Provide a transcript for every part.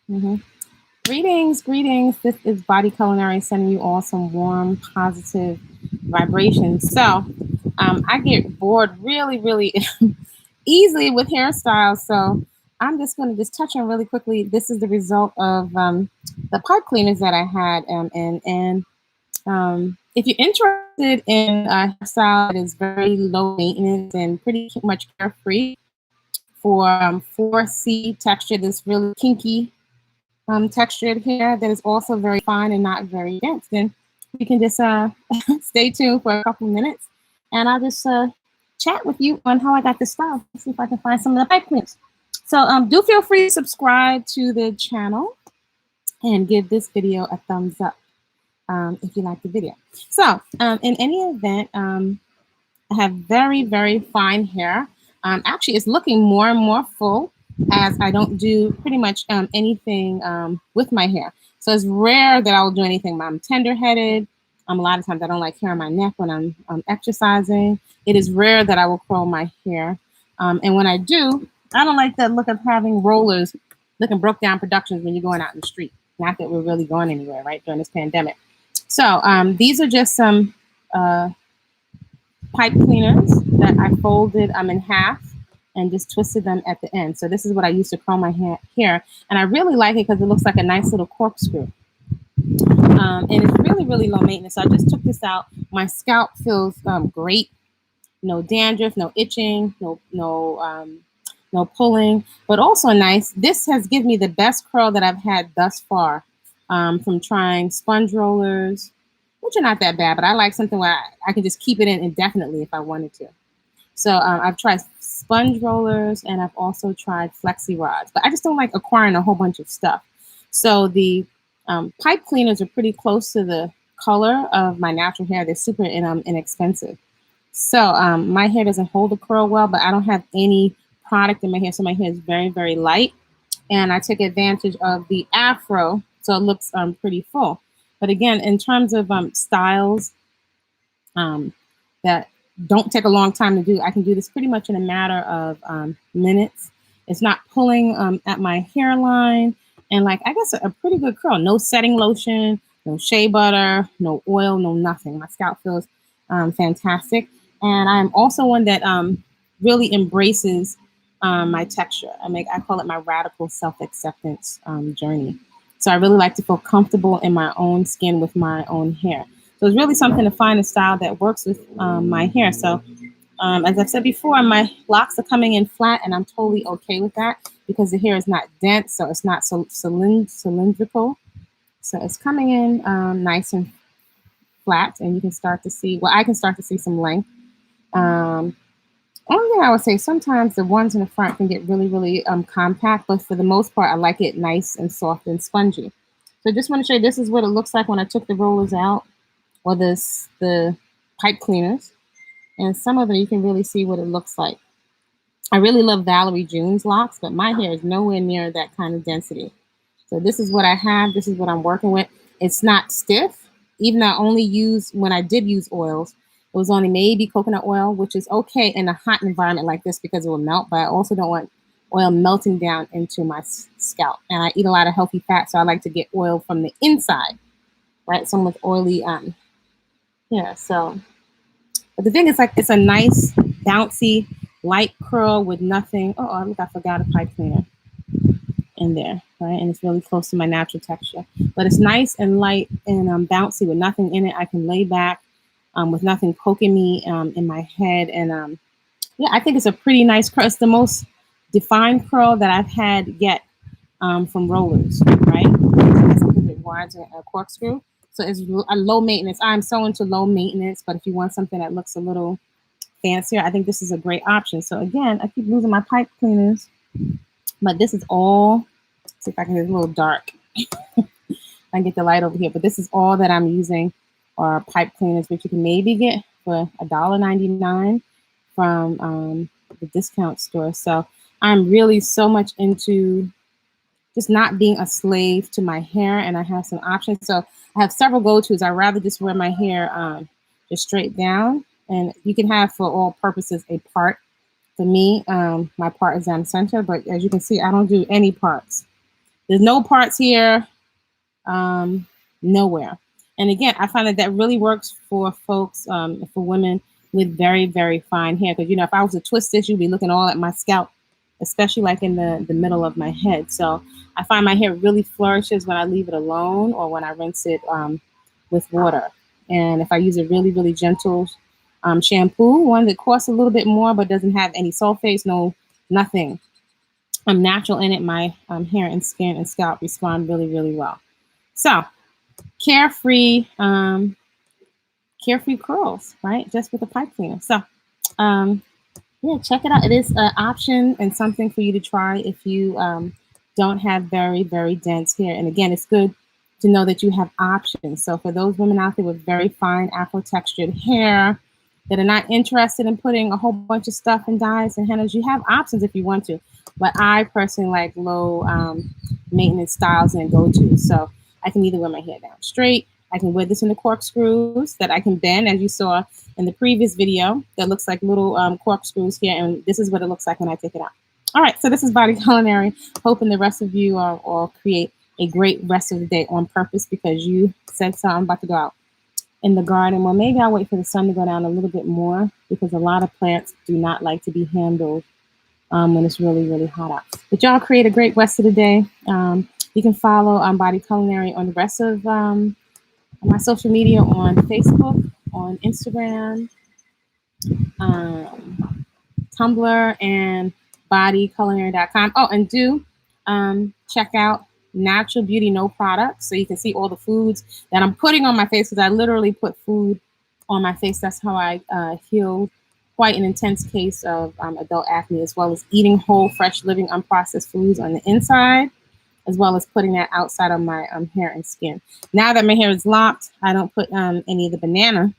Mm-hmm. Greetings, greetings. This is Body-Culinary sending you all some warm, positive vibrations. So, I get bored really easily with hairstyles. So, I'm just going to just touch on really quickly. This is the result of the pipe cleaners that I had. If you're interested in a hairstyle that is very low maintenance and pretty much carefree for 4C texture, this really kinky textured hair that is also very fine and not very dense, then you can just stay tuned for a couple minutes and I'll just chat with you on how I got this style. Let's see if I can find some of the pipe cleans. So do feel free to subscribe to the channel and give this video a thumbs up if you like the video. So in any event, I have very fine hair. Actually, it's looking more and more full as I don't do pretty much anything with my hair. So it's rare that I will do anything. I'm tender-headed. A lot of times I don't like hair on my neck when I'm exercising. It is rare that I will curl my hair. And when I do, I don't like the look of having rollers looking broke down productions when you're going out in the street. Not that we're really going anywhere, right, during this pandemic. So these are just some pipe cleaners that I folded in half and just twisted them at the end. So this is what I used to curl my hair. And I really like it because it looks like a nice little corkscrew. And it's really low maintenance. So I just took this out. My scalp feels great. No dandruff, no itching, no pulling, but also nice. This has given me the best curl that I've had thus far from trying sponge rollers, which are not that bad, but I like something where I can just keep it in indefinitely if I wanted to. So I've tried sponge rollers and I've also tried flexi rods, but I just don't like acquiring a whole bunch of stuff. So the pipe cleaners are pretty close to the color of my natural hair. They're super inexpensive. So my hair doesn't hold the curl well, but I don't have any product in my hair. So my hair is very light. And I take advantage of the afro, so it looks pretty full. But again, in terms of styles that don't take a long time to do, I can do this pretty much in a matter of minutes. It's not pulling at my hairline. And like, I guess a pretty good curl. No setting lotion, no shea butter, no oil, no nothing. My scalp feels fantastic. And I'm also one that really embraces my texture. I call it my radical self-acceptance journey. So I really like to feel comfortable in my own skin with my own hair. So it's really something to find a style that works with my hair. So as I've said before, my locks are coming in flat and I'm totally okay with that because the hair is not dense, so it's not so cylindrical. So it's coming in nice and flat, and you can start to see, well, I can start to see some length. Only thing I would say, sometimes the ones in the front can get really compact, but for the most part, I like it nice and soft and spongy. So I just want to show you, this is what it looks like when I took the rollers out, or the pipe cleaners. And some of them, you can really see what it looks like. I really love Valerie June's locks, but my hair is nowhere near that kind of density. So this is what I have. This is what I'm working with. It's not stiff. Even I only use, when I did use oils, it was only maybe coconut oil, which is okay in a hot environment like this because it will melt, but I also don't want oil melting down into my scalp. And I eat a lot of healthy fat, so I like to get oil from the inside, right? Some with oily, yeah, so. But the thing is, like, it's a nice, bouncy, light curl with nothing. Oh, look, I forgot a pipe cleaner in there, right? And it's really close to my natural texture. But it's nice and light and bouncy with nothing in it. I can lay back with nothing poking me in my head. And yeah, I think it's a pretty nice curl. It's the most defined curl that I've had yet from rollers, right? It's a little bit wider a corkscrew. So it's a low maintenance. I'm so into low maintenance, but if you want something that looks a little fancier, I think this is a great option. So again, I keep losing my pipe cleaners, but this is all, let's see if I can get a little dark. I can get the light over here, but this is all that I'm using are pipe cleaners, which you can maybe get for $1.99 from the discount store. So I'm really so much into just not being a slave to my hair, and I have some options. So I have several go-tos. I rather just wear my hair just straight down, and you can have for all purposes a part. For me, my part is down center, but as you can see, I don't do any parts. There's no parts here, nowhere. And again, I find that that really works for folks, for women with very, very fine hair. Because, you know, if I was to twist this, you'd be looking all at my scalp, especially like in the middle of my head. So I find my hair really flourishes when I leave it alone or when I rinse it with water. And if I use a really, really gentle shampoo, one that costs a little bit more but doesn't have any sulfates, no, nothing. I'm natural in it. My hair and skin and scalp respond really, really well. So Carefree, Carefree curls, right? Just with a pipe cleaner. So yeah, check it out. It is an option and something for you to try if you don't have very, very dense hair. And again, it's good to know that you have options. So for those women out there with very fine Afro-textured hair that are not interested in putting a whole bunch of stuff in dyes and hennas, you have options if you want to. But I personally like low maintenance styles and go-tos. So I can either wear my hair down straight, I can wear this in the corkscrews that I can bend, as you saw in the previous video, that looks like little corkscrews here, and this is what it looks like when I take it out. All right, so this is Body Culinary. Hoping the rest of you all create a great rest of the day on purpose because you said so. I'm about to go out in the garden. Well, maybe I'll wait for the sun to go down a little bit more because a lot of plants do not like to be handled when it's really, really hot out. But y'all create a great rest of the day. You can follow Body Culinary on the rest of my social media on Facebook, on Instagram, Tumblr, and bodyculinary.com. Oh, and do check out Natural Beauty No Products so you can see all the foods that I'm putting on my face because I literally put food on my face. That's how I healed quite an intense case of adult acne, as well as eating whole, fresh, living, unprocessed foods on the inside, as well as putting that outside of my hair and skin. Now that my hair is locked, I don't put any of the banana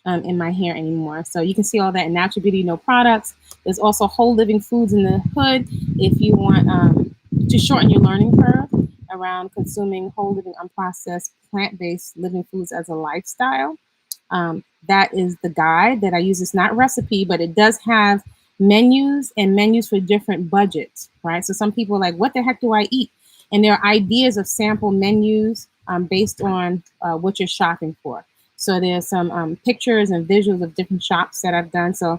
in my hair anymore. So you can see all that in Natural Beauty No Products. There's also whole living foods in the hood if you want to shorten your learning curve around consuming whole living, unprocessed, plant-based living foods as a lifestyle. That is the guide that I use. It's not recipe, but it does have menus and menus for different budgets, right? So some people are like, what the heck do I eat? And there are ideas of sample menus based on what you're shopping for. So there's some pictures and visuals of different shops that I've done. So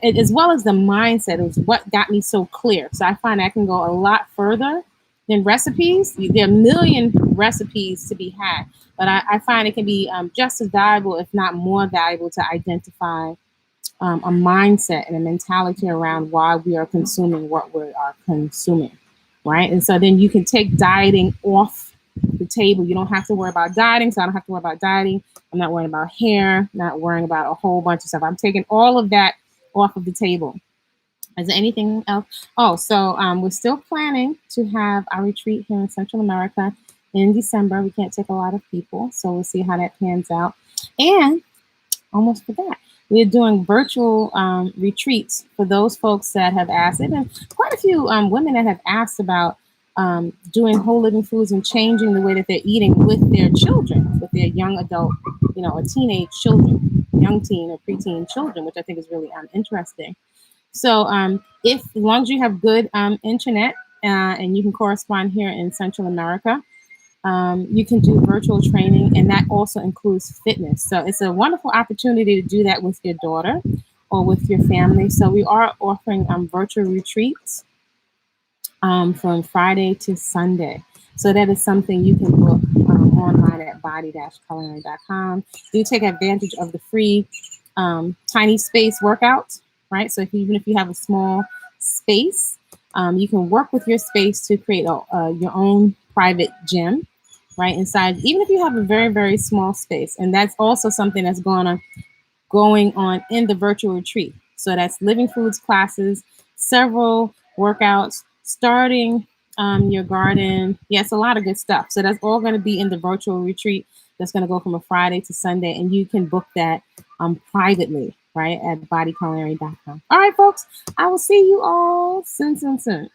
as well as the mindset is what got me so clear. So I find I can go a lot further than recipes. There are a million recipes to be had, but I find it can be just as valuable, if not more valuable, to identify a mindset and a mentality around why we are consuming what we are consuming, right? And so then you can take dieting off the table. You don't have to worry about dieting, so I don't have to worry about dieting. I'm not worrying about hair, not worrying about a whole bunch of stuff. I'm taking all of that off of the table. Is there anything else? Oh, so we're still planning to have our retreat here in Central America in December. We can't take a lot of people, so we'll see how that pans out. And almost forgot, we're doing virtual retreats for those folks that have asked. There have been quite a few women that have asked about doing whole living foods and changing the way that they're eating with their children, with their young adult, you know, or teenage children, young teen or preteen children, which I think is really interesting. So if, as long as you have good internet and you can correspond here in Central America, you can do virtual training, and that also includes fitness. So it's a wonderful opportunity to do that with your daughter or with your family. So we are offering virtual retreats from Friday to Sunday. So that is something you can book online at body-culinary.com. Do take advantage of the free tiny space workouts, right? So even if you have a small space, you can work with your space to create your own private gym, right? Inside, even if you have a very, very small space. And that's also something that's going on in the virtual retreat. So that's living foods classes, several workouts, starting your garden. Yes, a lot of good stuff. So that's all going to be in the virtual retreat. That's going to go from a Friday to Sunday, and you can book that privately, right, at bodyculinary.com. All right, folks, I will see you all soon.